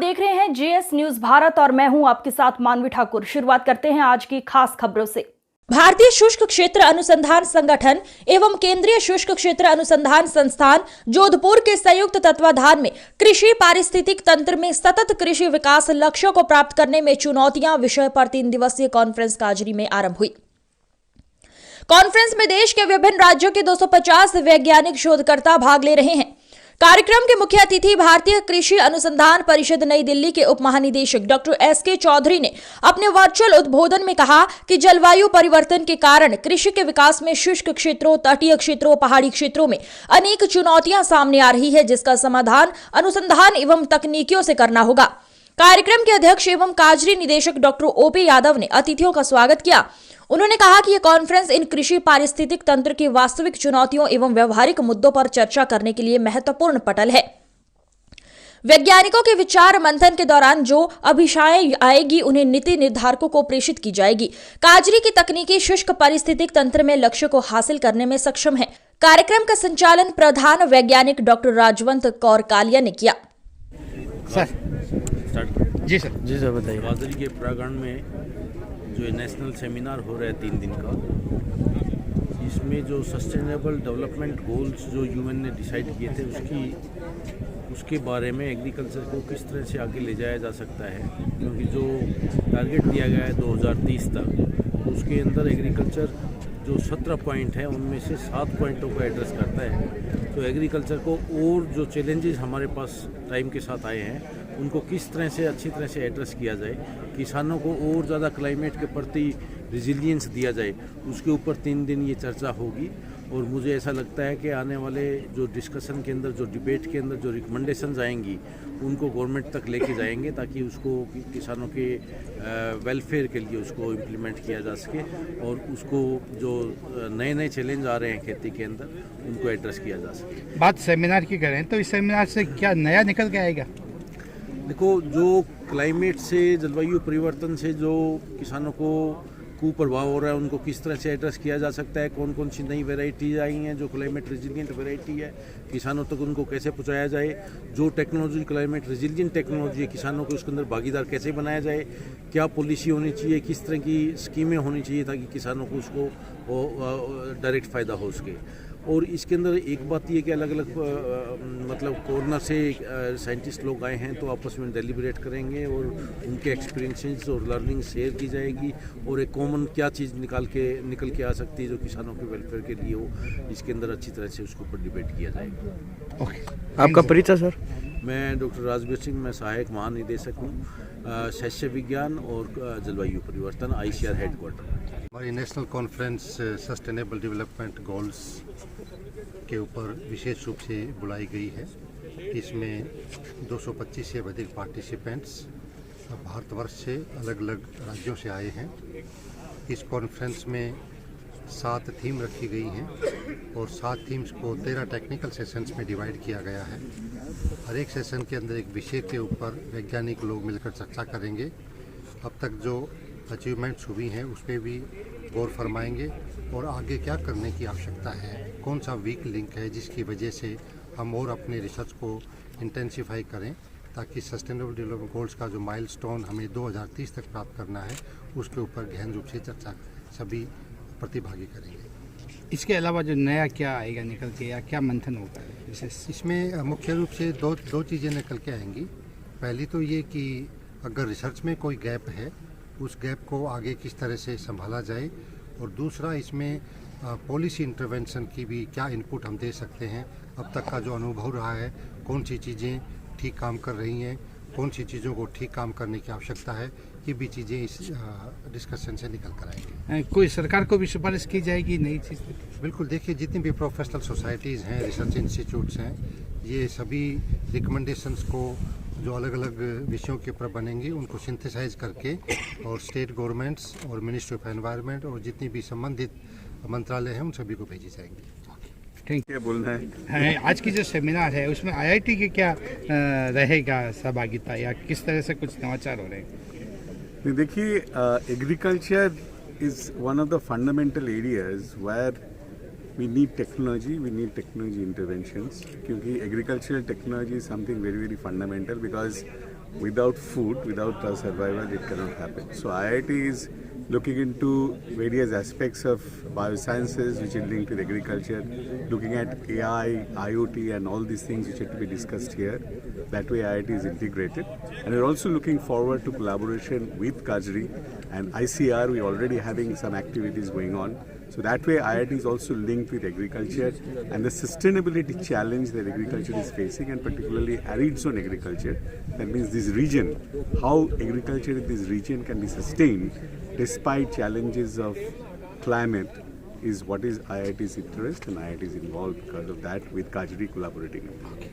देख रहे हैं जेएस न्यूज भारत और मैं हूं आपके साथ मानवी ठाकुर। शुरुआत करते हैं आज की खास खबरों से। भारतीय शुष्क क्षेत्र अनुसंधान संगठन एवं केंद्रीय शुष्क क्षेत्र अनुसंधान संस्थान जोधपुर के संयुक्त तत्वाधान में कृषि पारिस्थितिक तंत्र में सतत कृषि विकास लक्ष्यों को प्राप्त करने में चुनौतियां विषय पर 3 दिवसीय कॉन्फ्रेंस काजरी में आरंभ हुई। कॉन्फ्रेंस में देश के विभिन्न राज्यों के 250 वैज्ञानिक शोधकर्ता भाग ले रहे हैं। कार्यक्रम के मुख्य अतिथि भारतीय कृषि अनुसंधान परिषद नई दिल्ली के उप महानिदेशक डॉक्टर एस.के. चौधरी ने अपने वर्चुअल उद्बोधन में कहा कि जलवायु परिवर्तन के कारण कृषि के विकास में शुष्क क्षेत्रों, तटीय क्षेत्रों, पहाड़ी क्षेत्रों में अनेक चुनौतियां सामने आ रही है, जिसका समाधान अनुसंधान एवं तकनीकियों से करना होगा। कार्यक्रम के अध्यक्ष एवं काजरी निदेशक डॉक्टर ओ.पी. यादव ने अतिथियों का स्वागत किया। उन्होंने कहा कि यह कॉन्फ्रेंस इन कृषि पारिस्थितिक तंत्र की वास्तविक चुनौतियों एवं व्यवहारिक मुद्दों पर चर्चा करने के लिए महत्वपूर्ण पटल है। वैज्ञानिकों के विचार मंथन के दौरान जो अभिलाषाएं आएगी उन्हें नीति निर्धारकों को प्रेषित की जाएगी। काजरी की तकनीकी शुष्क पारिस्थितिक तंत्र में लक्ष्य को हासिल करने में सक्षम है। कार्यक्रम का संचालन प्रधान वैज्ञानिक डॉक्टर राजवंत कौर कालिया ने किया। जी सर बताइए। काजरी के प्रांगण में जो नेशनल सेमिनार हो रहा है 3 दिन का, इसमें जो सस्टेनेबल डेवलपमेंट गोल्स जो यूएन ने डिसाइड किए थे उसके बारे में एग्रीकल्चर को किस तरह से आगे ले जाया जा सकता है, क्योंकि जो टारगेट दिया गया है 2030 तक, उसके अंदर एग्रीकल्चर जो 17 पॉइंट है उनमें से 7 पॉइंटों को एड्रेस करता है। तो एग्रीकल्चर को और जो चैलेंजेस हमारे पास टाइम के साथ आए हैं उनको किस तरह से अच्छी तरह से एड्रेस किया जाए, किसानों को और ज़्यादा क्लाइमेट के प्रति रिजिलियंस दिया जाए, उसके ऊपर 3 दिन ये चर्चा होगी। और मुझे ऐसा लगता है कि आने वाले जो डिस्कशन के अंदर, जो डिबेट के अंदर जो रिकमेंडेशंस आएंगी उनको गवर्नमेंट तक लेके जाएंगे, ताकि उसको किसानों के वेलफेयर के लिए उसको इम्प्लीमेंट किया जा सके और उसको जो नए नए चैलेंज आ रहे हैं खेती के अंदर उनको एड्रेस किया जा सके। बात सेमिनार की करें तो इस सेमिनार से क्या नया निकल के आएगा? देखो, जो क्लाइमेट से, जलवायु परिवर्तन से जो किसानों को कुप्रभाव हो रहा है उनको किस तरह से एड्रेस किया जा सकता है, कौन कौन सी नई वैरायटीज आई हैं जो क्लाइमेट रेजिलिएंट वैरायटी है, किसानों तक उनको कैसे पहुंचाया जाए, जो टेक्नोलॉजी क्लाइमेट रेजिलिएंट टेक्नोलॉजी है किसानों को उसके अंदर भागीदार कैसे बनाया जाए, क्या पॉलिसी होनी चाहिए, किस तरह की स्कीमें होनी चाहिए ताकि किसानों को उसको डायरेक्ट फ़ायदा हो सके। और इसके अंदर एक बात ये कि अलग अलग मतलब कॉर्नर से साइंटिस्ट लोग आए हैं तो आपस में डेलिब्रेट करेंगे और उनके एक्सपीरियंसेस और लर्निंग शेयर की जाएगी और एक कॉमन क्या चीज़ निकल के आ सकती है जो किसानों के वेलफेयर के लिए हो, इसके अंदर अच्छी तरह से उसके ऊपर डिबेट किया जाएगा। ओके, आपका परिचय सर? मैं डॉक्टर राजवीर सिंह, मैं सहायक महानिदेशक हूँ शस्य विज्ञान और जलवायु परिवर्तन, ICAR हेडक्वार्टर। हमारी national conference sustainable development goals के ऊपर विशेष रूप से बुलाई गई है। इसमें 225 से अधिक पार्टिसिपेंट्स भारतवर्ष से अलग अलग राज्यों से आए हैं। इस कॉन्फ्रेंस में 7 थीम रखी गई हैं और 7 थीम्स को 13 टेक्निकल सेशंस में डिवाइड किया गया है। हर एक सेशन के अंदर एक विषय के ऊपर वैज्ञानिक लोग मिलकर चर्चा करेंगे। अब तक जो अचीवमेंट्स हुई हैं उस पर भी गौर फरमाएंगे और आगे क्या करने की आवश्यकता है, कौन सा वीक लिंक है जिसकी वजह से हम और अपने रिसर्च को इंटेंसिफाई करें, ताकि सस्टेनेबल डेवलपमेंट गोल्स का जो माइलस्टोन हमें 2030 तक प्राप्त करना है उसके ऊपर गहन रूप से चर्चा सभी प्रतिभागी करेंगे। इसके अलावा जो नया क्या आएगा निकल के, या क्या मंथन होगा इसमें मुख्य रूप से दो चीज़ें निकल के आएंगी। पहली तो ये कि अगर रिसर्च में कोई गैप है उस गैप को आगे किस तरह से संभाला जाए, और दूसरा इसमें पॉलिसी इंटरवेंशन की भी क्या इनपुट हम दे सकते हैं, अब तक का जो अनुभव रहा है, कौन सी चीज़ें ठीक काम कर रही हैं, कौन सी चीज़ों को ठीक काम करने की आवश्यकता है, ये भी चीज़ें इस डिस्कशन से निकल कर आएंगी। कोई सरकार को भी सिफारिश की जाएगी नई चीज़? बिल्कुल, देखिए जितनी भी प्रोफेशनल सोसाइटीज़ हैं, रिसर्च इंस्टीट्यूट्स हैं, ये सभी रिकमेंडेशंस को जो अलग अलग विषयों के ऊपर बनेंगी उनको सिंथेसाइज करके और स्टेट गवर्नमेंट्स और मिनिस्ट्री ऑफ एनवायरनमेंट और जितनी भी संबंधित मंत्रालय हैं उन सभी को भेजी जाएंगी। Thank you. बोलना है आज की जो सेमिनार है उसमें IIT के क्या रहेगा सहभागिता, या किस तरह से कुछ नवाचार हो रहे हैं? देखिए, agriculture is one of the fundamental areas where we need technology interventions, क्योंकि agricultural technology is something very very fundamental, because without food, without our survival, it cannot happen. So IIT is looking into various aspects of biosciences which are linked with agriculture, looking at AI, IoT and all these things which have to be discussed here. That way IIT is integrated. And we're also looking forward to collaboration with Kajri and ICR. We're already having some activities going on. So that way IIT is also linked with agriculture and the sustainability challenge that agriculture is facing, and particularly arid zone agriculture. That means this region, how agriculture in this region can be sustained despite challenges of climate, is what is IIT's interest, and IIT is involved because of that with Kajri collaborating. Thank you.